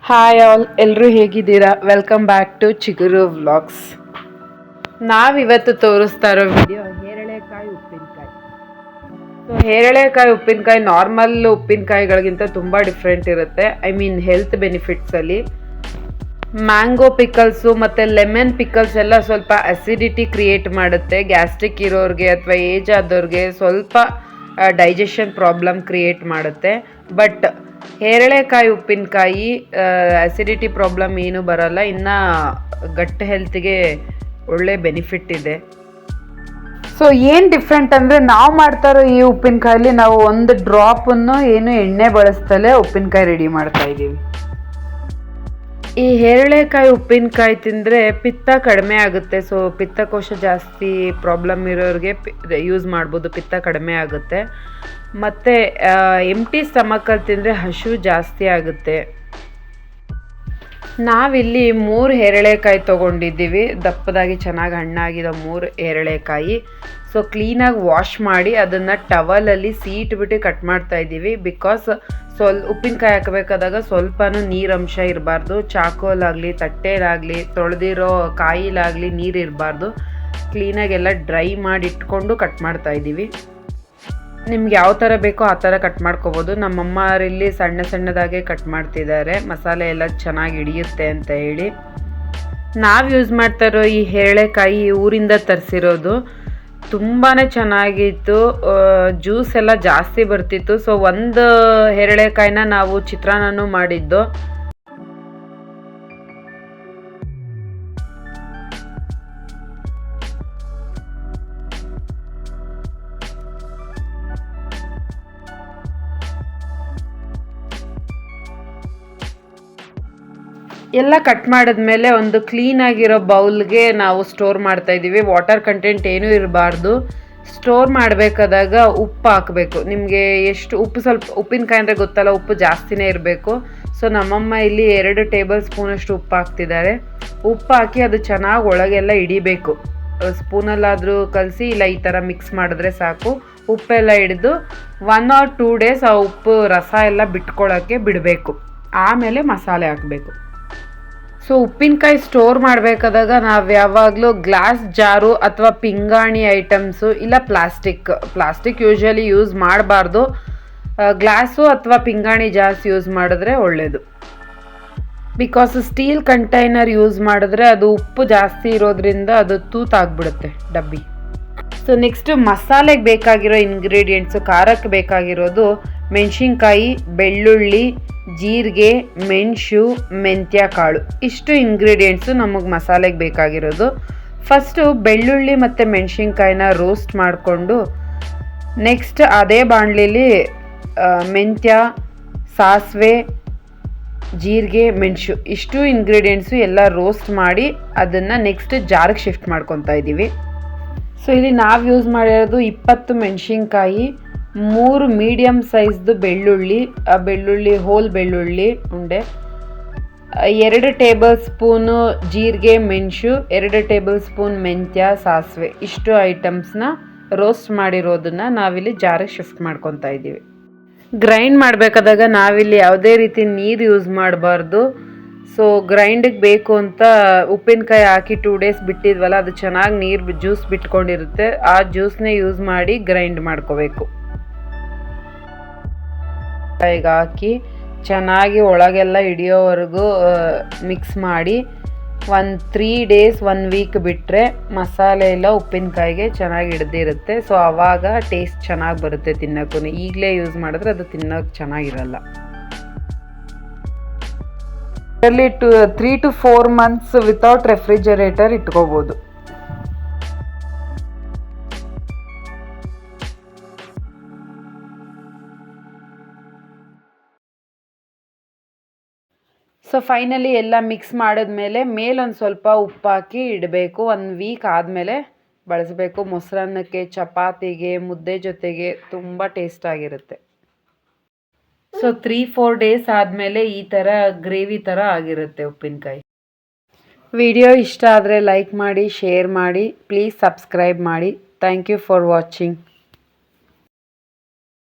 Hi all, ಎಲ್ಲರೂ ಹೇಗಿದ್ದೀರಾ? Welcome back to ಚಿಗುರು ವ್ಲಾಗ್ಸ್. ನಾವಿವತ್ತು ತೋರಿಸ್ತಾ ಇರೋ ವಿಡಿಯೋ ಹೇರಳೆಕಾಯಿ ಉಪ್ಪಿನಕಾಯಿ. ಸೊ ಹೇರಳೆಕಾಯಿ ಉಪ್ಪಿನಕಾಯಿ ನಾರ್ಮಲ್ ಉಪ್ಪಿನಕಾಯಿಗಳಿಗಿಂತ ತುಂಬ ಡಿಫ್ರೆಂಟ್ ಇರುತ್ತೆ. ಐ ಮೀನ್ ಹೆಲ್ತ್ ಬೆನಿಫಿಟ್ಸಲ್ಲಿ ಮ್ಯಾಂಗೋ ಪಿಕಲ್ಸು ಮತ್ತು ಲೆಮನ್ ಪಿಕಲ್ಸ್ ಎಲ್ಲ ಸ್ವಲ್ಪ ಅಸಿಡಿಟಿ ಕ್ರಿಯೇಟ್ ಮಾಡುತ್ತೆ. ಗ್ಯಾಸ್ಟ್ರಿಕ್ ಇರೋರಿಗೆ ಅಥವಾ ಏಜ್ ಆದವ್ರಿಗೆ ಸ್ವಲ್ಪ ಡೈಜೆಷನ್ ಪ್ರಾಬ್ಲಮ್ ಕ್ರಿಯೇಟ್ ಮಾಡುತ್ತೆ. ಬಟ್ ಹೇರಳೆಕಾಯಿ ಉಪ್ಪಿನಕಾಯಿ ಅಸಿಡಿಟಿ ಪ್ರಾಬ್ಲಮ್ ಏನೂ ಬರಲ್ಲ. ಇನ್ನು ಗಟ್ ಹೆಲ್ತ್ಗೆ ಒಳ್ಳೆ ಬೆನಿಫಿಟ್ ಇದೆ. ಸೊ ಏನು ಡಿಫ್ರೆಂಟ್ ಅಂದರೆ, ನಾವು ಮಾಡ್ತಾ ಇರೋ ಈ ಉಪ್ಪಿನಕಾಯಲ್ಲಿ ನಾವು ಒಂದು ಡ್ರಾಪನ್ನು ಏನು ಎಣ್ಣೆ ಬಳಸ್ತಲೇ ಉಪ್ಪಿನಕಾಯಿ ರೆಡಿ ಮಾಡ್ತಾ ಇದ್ದೀವಿ. ಈ ಹೇರಳೆಕಾಯಿ ಉಪ್ಪಿನಕಾಯಿ ತಿಂದರೆ ಪಿತ್ತ ಕಡಿಮೆ ಆಗುತ್ತೆ. ಸೊ ಪಿತ್ತಕೋಶ ಜಾಸ್ತಿ ಪ್ರಾಬ್ಲಮ್ ಇರೋರಿಗೆ ಯೂಸ್ ಮಾಡ್ಬೋದು, ಪಿತ್ತ ಕಡಿಮೆ ಆಗುತ್ತೆ. ಮತ್ತು ಎಂಟಿ ಸ್ಟಮಕಲ್ಲಿ ತಿಂದರೆ ಹಸಿವು ಜಾಸ್ತಿ ಆಗುತ್ತೆ. ನಾವಿಲ್ಲಿ 3 ಹೇರಳೆಕಾಯಿ ತೊಗೊಂಡಿದ್ದೀವಿ, ದಪ್ಪದಾಗಿ ಚೆನ್ನಾಗಿ ಹಣ್ಣಾಗಿರೋ 3 ಹೇರಳೆಕಾಯಿ. ಸೊ ಕ್ಲೀನಾಗಿ ವಾಶ್ ಮಾಡಿ ಅದನ್ನು ಟವಲಲ್ಲಿ ಸೀಟ್ಬಿಟ್ಟು ಕಟ್ ಮಾಡ್ತಾ ಇದ್ದೀವಿ. ಬಿಕಾಸ್ ಉಪ್ಪಿನಕಾಯಿ ಹಾಕಬೇಕಾದಾಗ ಸ್ವಲ್ಪನೂ ನೀರಂಶ ಇರಬಾರ್ದು. ಚಾಕೋಲಾಗಲಿ ತಟ್ಟೆಲಾಗಲಿ ತೊಳೆದಿರೋ ಕಾಯಿಲಾಗಲಿ ನೀರು ಇರಬಾರ್ದು. ಕ್ಲೀನಾಗೆಲ್ಲ ಡ್ರೈ ಮಾಡಿ ಇಟ್ಕೊಂಡು ಕಟ್ ಮಾಡ್ತಾ ಇದ್ದೀವಿ. ನಿಮ್ಗೆ ಯಾವ ಥರ ಬೇಕೋ ಆ ಥರ ಕಟ್ ಮಾಡ್ಕೋಬೋದು. ನಮ್ಮಮ್ಮರಲ್ಲಿ ಸಣ್ಣ ಸಣ್ಣದಾಗೆ ಕಟ್ ಮಾಡ್ತಿದ್ದಾರೆ, ಮಸಾಲೆ ಎಲ್ಲ ಚೆನ್ನಾಗಿ ಹಿಡಿಯುತ್ತೆ ಅಂತ ಹೇಳಿ. ನಾವು ಯೂಸ್ ಮಾಡ್ತಾ ಇರೋ ಈ ಹೇರಳೆಕಾಯಿ ಊರಿಂದ ತರಿಸಿರೋದು. ತುಂಬಾ ಚೆನ್ನಾಗಿತ್ತು, ಜ್ಯೂಸ್ ಎಲ್ಲ ಜಾಸ್ತಿ ಬರ್ತಿತ್ತು. ಸೊ ಒಂದು ಹೇರಳೆಕಾಯಿನ ನಾವು ಚಿತ್ರಾನ್ನನೂ ಮಾಡಿದ್ದು. ಎಲ್ಲ ಕಟ್ ಮಾಡಿದ್ಮೇಲೆ ಒಂದು ಕ್ಲೀನಾಗಿರೋ ಬೌಲ್ಗೆ ನಾವು ಸ್ಟೋರ್ ಮಾಡ್ತಾ ಇದ್ದೀವಿ. ವಾಟರ್ ಕಂಟೆಂಟ್ ಏನೂ ಇರಬಾರ್ದು. ಸ್ಟೋರ್ ಮಾಡಬೇಕಾದಾಗ ಉಪ್ಪು ಹಾಕಬೇಕು. ನಿಮಗೆ ಎಷ್ಟು ಉಪ್ಪು, ಸ್ವಲ್ಪ ಉಪ್ಪಿನಕಾಯಿ ಅಂದರೆ ಗೊತ್ತಲ್ಲ, ಉಪ್ಪು ಜಾಸ್ತಿನೇ ಇರಬೇಕು. ಸೊ ನಮ್ಮಮ್ಮ ಇಲ್ಲಿ 2 ಟೇಬಲ್ ಸ್ಪೂನಷ್ಟು ಉಪ್ಪು ಹಾಕ್ತಿದ್ದಾರೆ. ಉಪ್ಪು ಹಾಕಿ ಅದು ಚೆನ್ನಾಗಿ ಒಳಗೆಲ್ಲ ಹಿಡಿಬೇಕು. ಸ್ಪೂನಲ್ಲಾದರೂ ಕಲಸಿ, ಇಲ್ಲ ಈ ಥರ ಮಿಕ್ಸ್ ಮಾಡಿದ್ರೆ ಸಾಕು. ಉಪ್ಪೆಲ್ಲ ಹಿಡಿದು 1 or 2 days ಆ ಉಪ್ಪು ರಸ ಎಲ್ಲ ಬಿಟ್ಕೊಳ್ಳೋಕ್ಕೆ ಬಿಡಬೇಕು. ಆಮೇಲೆ ಮಸಾಲೆ ಹಾಕಬೇಕು. ಸೊ ಉಪ್ಪಿನಕಾಯಿ ಸ್ಟೋರ್ ಮಾಡಬೇಕಾದಾಗ ನಾವು ಯಾವಾಗಲೂ ಗ್ಲಾಸ್ ಜಾರು ಅಥವಾ ಪಿಂಗಾಣಿ ಐಟಮ್ಸು, ಇಲ್ಲ ಪ್ಲಾಸ್ಟಿಕ್ ಯೂಶ್ವಲಿ ಯೂಸ್ ಮಾಡಬಾರ್ದು. ಗ್ಲಾಸು ಅಥವಾ ಪಿಂಗಾಣಿ ಜಾಸ್ತಿ ಯೂಸ್ ಮಾಡಿದ್ರೆ ಒಳ್ಳೆಯದು. ಬಿಕಾಸ್ ಸ್ಟೀಲ್ ಕಂಟೈನರ್ ಯೂಸ್ ಮಾಡಿದ್ರೆ ಅದು ಉಪ್ಪು ಜಾಸ್ತಿ ಇರೋದ್ರಿಂದ ಅದು ತೂತಾಗ್ಬಿಡುತ್ತೆ ಡಬ್ಬಿ. ಸೊ ನೆಕ್ಸ್ಟು ಮಸಾಲೆಗೆ ಬೇಕಾಗಿರೋ ಇಂಗ್ರೀಡಿಯೆಂಟ್ಸು, ಖಾರಕ್ಕೆ ಬೇಕಾಗಿರೋದು ಮೆಣಸಿನ್ಕಾಯಿ, ಬೆಳ್ಳುಳ್ಳಿ, ಜೀರಿಗೆ, ಮೆಣಸು, ಮೆಂತ್ಯ ಕಾಳು. ಇಷ್ಟು ಇಂಗ್ರೀಡಿಯೆಂಟ್ಸು ನಮಗೆ ಮಸಾಲೆಗೆ ಬೇಕಾಗಿರೋದು. ಫಸ್ಟು ಬೆಳ್ಳುಳ್ಳಿ ಮತ್ತು ಮೆಣಸಿನ್ಕಾಯಿನ ರೋಸ್ಟ್ ಮಾಡಿಕೊಂಡು, ನೆಕ್ಸ್ಟ್ ಅದೇ ಬಾಣಲಿಲಿ ಮೆಂತ್ಯ, ಸಾಸಿವೆ, ಜೀರಿಗೆ, ಮೆಣಸು ಇಷ್ಟು ಇಂಗ್ರೀಡಿಯೆಂಟ್ಸು ಎಲ್ಲ ರೋಸ್ಟ್ ಮಾಡಿ ಅದನ್ನು ನೆಕ್ಸ್ಟ್ ಜಾರಿಗೆ ಶಿಫ್ಟ್ ಮಾಡ್ಕೊತಾ ಇದ್ದೀವಿ. ಸೊ ಇಲ್ಲಿ ನಾವು ಯೂಸ್ ಮಾಡಿರೋದು 20 ಮೆಣಸಿನ್ಕಾಯಿ, 3 ಮೀಡಿಯಮ್ ಸೈಜ್ದು ಬೆಳ್ಳುಳ್ಳಿ ಹೋಲ್ ಬೆಳ್ಳುಳ್ಳಿ ಉಂಡೆ, 2 ಟೇಬಲ್ ಸ್ಪೂನು ಜೀರಿಗೆ, ಮೆಣಸು, 2 ಟೇಬಲ್ ಸ್ಪೂನ್ ಮೆಂತ್ಯ, ಸಾಸಿವೆ. ಇಷ್ಟು ಐಟಮ್ಸ್ನ ರೋಸ್ಟ್ ಮಾಡಿರೋದನ್ನು ನಾವಿಲ್ಲಿ ಜಾರಿಗೆ ಶಿಫ್ಟ್ ಮಾಡ್ಕೊತಾ ಇದ್ದೀವಿ. ಗ್ರೈಂಡ್ ಮಾಡಬೇಕಾದಾಗ ನಾವಿಲ್ಲಿ ಯಾವುದೇ ರೀತಿ ನೀರು ಯೂಸ್ ಮಾಡಬಾರ್ದು. ಸೊ ಗ್ರೈಂಡಿಗೆ ಬೇಕು ಅಂತ ಉಪ್ಪಿನಕಾಯಿ ಹಾಕಿ 2 days ಬಿಟ್ಟಿದ್ವಲ್ಲ, ಅದು ಚೆನ್ನಾಗಿ ನೀರು ಜ್ಯೂಸ್ ಬಿಟ್ಕೊಂಡಿರುತ್ತೆ. ಆ ಜ್ಯೂಸ್ನೇ ಯೂಸ್ ಮಾಡಿ ಗ್ರೈಂಡ್ ಮಾಡ್ಕೋಬೇಕು. ಈಗ ಹಾಕಿ ಚೆನ್ನಾಗಿ ಒಳಗೆಲ್ಲ ಹಿಡಿಯೋವರೆಗೂ ಮಿಕ್ಸ್ ಮಾಡಿ 3 days 1 week ಬಿಟ್ಟರೆ ಮಸಾಲೆ ಎಲ್ಲ ಉಪ್ಪಿನಕಾಯಿಗೆ ಚೆನ್ನಾಗಿ ಹಿಡ್ದಿರುತ್ತೆ. ಸೊ ಆವಾಗ ಟೇಸ್ಟ್ ಚೆನ್ನಾಗಿ ಬರುತ್ತೆ ತಿನ್ನೋಕ್ಕೂ. ಈಗಲೇ ಯೂಸ್ ಮಾಡಿದ್ರೆ ಅದು ತಿನ್ನೋಕ್ಕೆ ಚೆನ್ನಾಗಿರಲ್ಲ. ಇದರಲ್ಲಿ 3 to 4 months ವಿತೌಟ್ ರೆಫ್ರಿಜರೇಟರ್ ಇಟ್ಕೋಬೋದು. ಸೊ ಫೈನಲಿ ಎಲ್ಲ ಮಿಕ್ಸ್ ಮಾಡಿದ್ಮೇಲೆ ಮೇಲೊಂದು ಸ್ವಲ್ಪ ಉಪ್ಪು ಹಾಕಿ ಇಡಬೇಕು. 1 week ಆದಮೇಲೆ ಬಳಸಬೇಕು. ಮೊಸರನ್ನಕ್ಕೆ, ಚಪಾತಿಗೆ, ಮುದ್ದೆ ಜೊತೆಗೆ ತುಂಬ ಟೇಸ್ಟಾಗಿರುತ್ತೆ. ಸೊ 3-4 days ಆದಮೇಲೆ ಈ ಥರ ಗ್ರೇವಿ ಥರ ಆಗಿರುತ್ತೆ ಉಪ್ಪಿನಕಾಯಿ. ವಿಡಿಯೋ ಇಷ್ಟ ಆದರೆ ಲೈಕ್ ಮಾಡಿ, ಶೇರ್ ಮಾಡಿ, ಪ್ಲೀಸ್ ಸಬ್ಸ್ಕ್ರೈಬ್ ಮಾಡಿ. Thank you for watching.